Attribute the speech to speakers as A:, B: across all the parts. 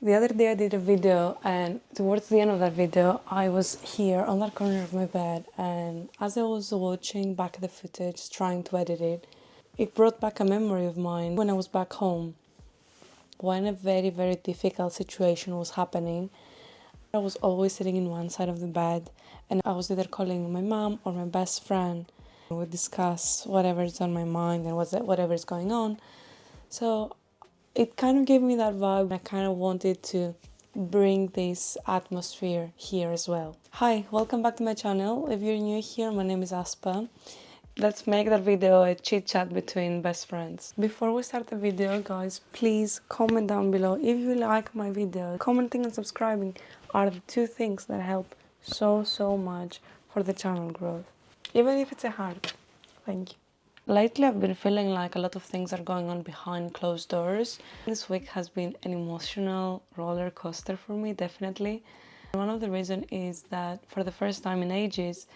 A: The other day I did a video, and towards the end of that video I was here on that corner of my bed, and as I was watching back the footage, trying to edit it, it brought back a memory of mine when I was back home, when a very, very difficult situation was happening. I was always sitting in one side of the bed, and I was either calling my mom or my best friend. We would discuss whatever's on my mind and whatever's going on. So it kind of gave me that vibe. I kind of wanted to bring this atmosphere here as well. Hi, welcome back to my channel. If you're new here, my name is Aspa. Let's make that video a chit chat between best friends. Before we start the video, guys, please comment down below if you like my video. Commenting and subscribing are the two things that help so much for the channel growth. Even if it's a heart. Thank you. Lately, I've been feeling like a lot of things are going on behind closed doors. This week has been an emotional roller coaster for me, definitely. One of the reasons is that for the first time in ages,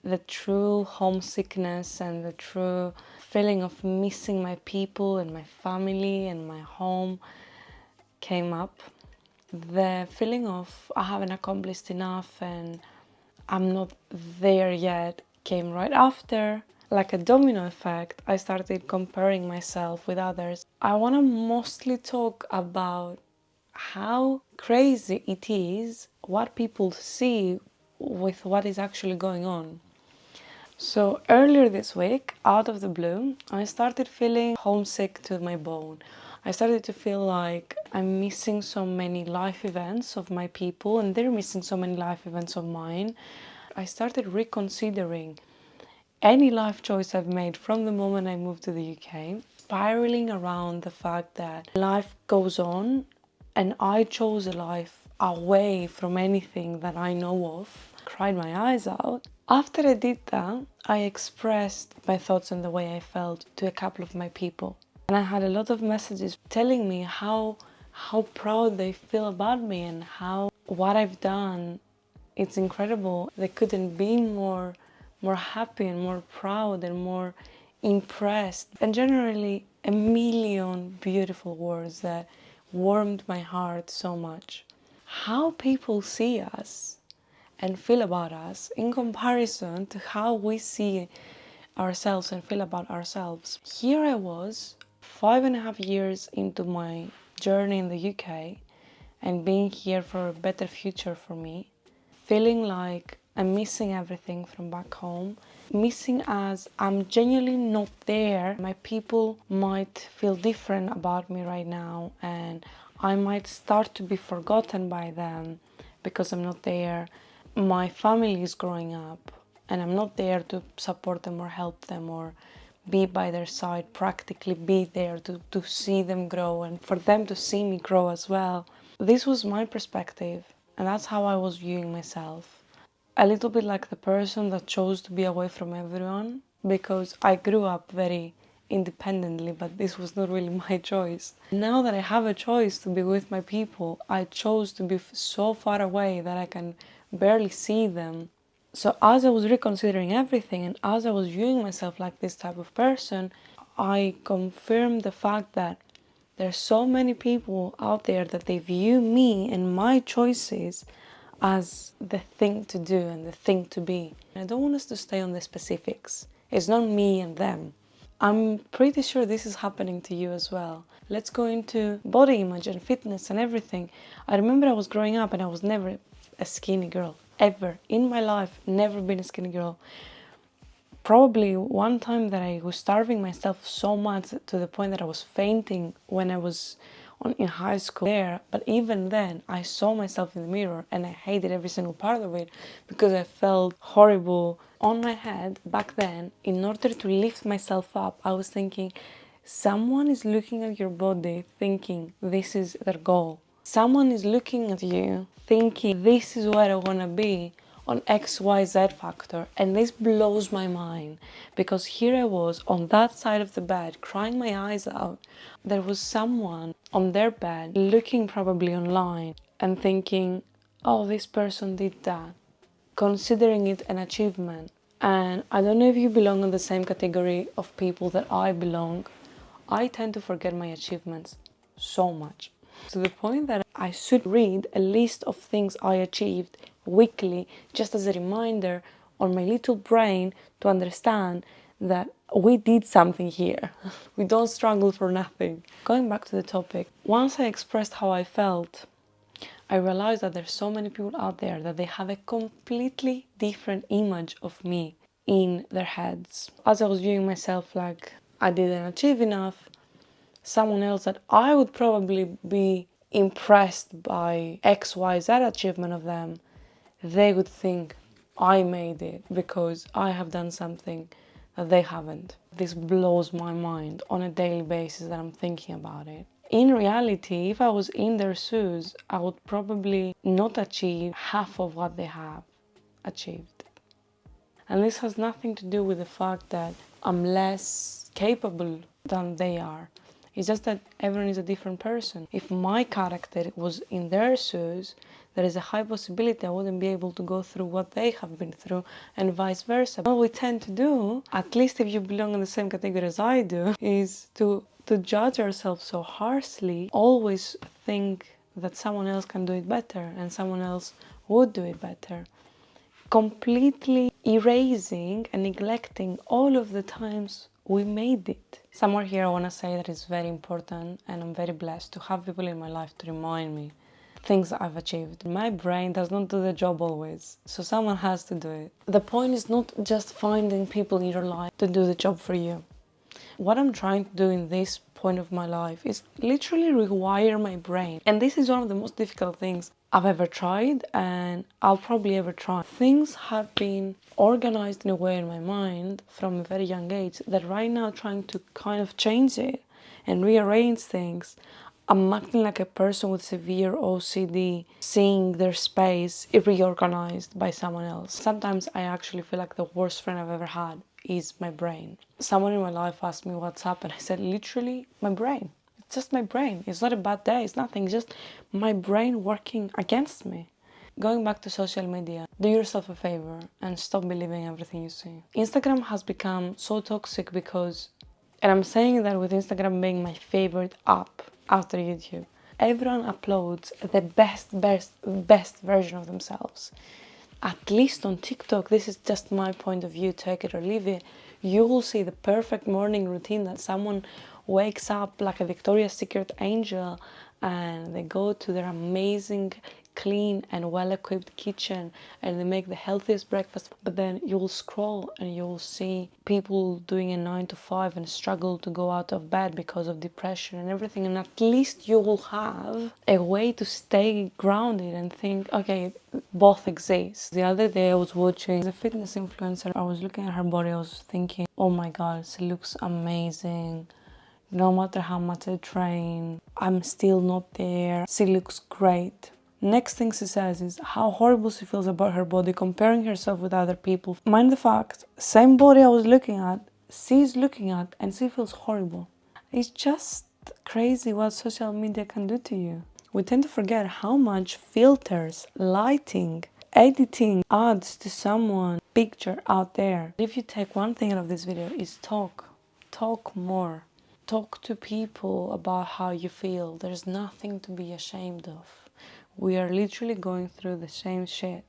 A: the true homesickness and the true feeling of missing my people and my family and my home came up. The feeling of I haven't accomplished enough and I'm not there yet came right after. Like a domino effect, I started comparing myself with others. I want to mostly talk about how crazy it is what people see with what is actually going on. So earlier this week, out of the blue, I started feeling homesick to my bone. I started to feel like I'm missing so many life events of my people and they're missing so many life events of mine. I started reconsidering any life choice I've made from the moment I moved to the UK, spiraling around the fact that life goes on and I chose a life away from anything that I know of. Cried my eyes out. After I did that, I expressed my thoughts and the way I felt to a couple of my people. And I had a lot of messages telling me how proud they feel about me and how what I've done, it's incredible. They couldn't be more happy and more proud and more impressed, and generally a million beautiful words that warmed my heart so much. How people see us and feel about us in comparison to how we see ourselves and feel about ourselves. Here I was, 5.5 years into my journey in the UK and being here for a better future for me, feeling like I'm missing everything from back home, missing as I'm genuinely not there. My people might feel different about me right now and I might start to be forgotten by them because I'm not there. My family is growing up and I'm not there to support them or help them or be by their side, practically be there to see them grow and for them to see me grow as well. This was my perspective and that's how I was viewing myself. A little bit like the person that chose to be away from everyone, because I grew up very independently, but this was not really my choice. Now that I have a choice to be with my people, I chose to be so far away that I can barely see them. So as I was reconsidering everything and as I was viewing myself like this type of person, I confirmed the fact that there's so many people out there that they view me and my choices as the thing to do and the thing to be. I don't want us to stay on the specifics. It's not me and them. I'm pretty sure this is happening to you as well. Let's go into body image and fitness and everything. I remember I was growing up and I was never a skinny girl. Ever. In my life, never been a skinny girl. Probably one time that I was starving myself so much to the point that I was fainting when I was in high school there, but even then I saw myself in the mirror and I hated every single part of it because I felt horrible. On my head back then, in order to lift myself up, I was thinking someone is looking at your body thinking this is their goal. Someone is looking at you thinking this is where I want to be on XYZ factor, and this blows my mind because here I was on that side of the bed crying my eyes out. There was someone on their bed looking probably online and thinking, oh, this person did that, considering it an achievement. And I don't know if you belong in the same category of people that I belong. I tend to forget my achievements so much. To the point that I should read a list of things I achieved weekly just as a reminder on my little brain to understand that we did something here. We don't struggle for nothing. Going back to the topic, once I expressed how I felt, I realized that there's so many people out there that they have a completely different image of me in their heads. As I was viewing myself like I didn't achieve enough, someone else that I would probably be impressed by XYZ achievement of them, they would think I made it because I have done something that they haven't. This blows my mind on a daily basis that I'm thinking about it. In reality, if I was in their shoes, I would probably not achieve half of what they have achieved. And this has nothing to do with the fact that I'm less capable than they are. It's just that everyone is a different person. If my character was in their shoes, there is a high possibility I wouldn't be able to go through what they have been through, and vice versa. What we tend to do, at least if you belong in the same category as I do, is to judge ourselves so harshly, always think that someone else can do it better and someone else would do it better, completely erasing and neglecting all of the times we made it. Somewhere here I want to say that it's very important, and I'm very blessed to have people in my life to remind me things that I've achieved. My brain does not do the job always, so someone has to do it. The point is not just finding people in your life to do the job for you. What I'm trying to do in this point of my life is literally rewire my brain. And this is one of the most difficult things I've ever tried, and I'll probably ever try. Things have been organized in a way in my mind from a very young age that right now trying to kind of change it and rearrange things, I'm acting like a person with severe OCD, seeing their space reorganized by someone else. Sometimes I actually feel like the worst friend I've ever had is my brain. Someone in my life asked me what's up, and I said literally my brain. It's just my brain. It's not a bad day, it's nothing, it's just my brain working against me. Going back to social media, do yourself a favor and stop believing everything you see. Instagram has become so toxic because, and I'm saying that with Instagram being my favorite app after YouTube, everyone uploads the best version of themselves. At least on TikTok, this is just my point of view, take it or leave it, you will see the perfect morning routine that someone wakes up like a Victoria's Secret angel and they go to their amazing, clean and well-equipped kitchen and they make the healthiest breakfast. But then you'll scroll and you'll see people doing a 9 to 5 and struggle to go out of bed because of depression and everything. And at least you will have a way to stay grounded and think, okay, both exist. The other day I was watching a fitness influencer. I was looking at her body. I was thinking, oh my god, she looks amazing. No matter how much I train, I'm still not there. She looks great. Next thing she says is how horrible she feels about her body, comparing herself with other people. Mind the fact, same body I was looking at, she's looking at, and she feels horrible. It's just crazy what social media can do to you. We tend to forget how much filters, lighting, editing adds to someone's picture out there. If you take one thing out of this video, is talk. Talk more. Talk to people about how you feel. There's nothing to be ashamed of. We are literally going through the same shit,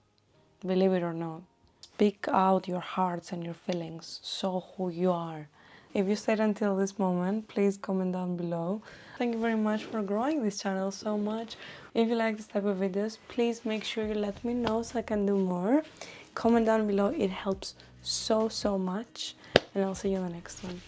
A: believe it or not. Speak out your hearts and your feelings. Show who you are. If you stayed until this moment, please comment down below. Thank you very much for growing this channel so much. If you like this type of videos, please make sure you let me know so I can do more. Comment down below, it helps so much. And I'll see you in the next one.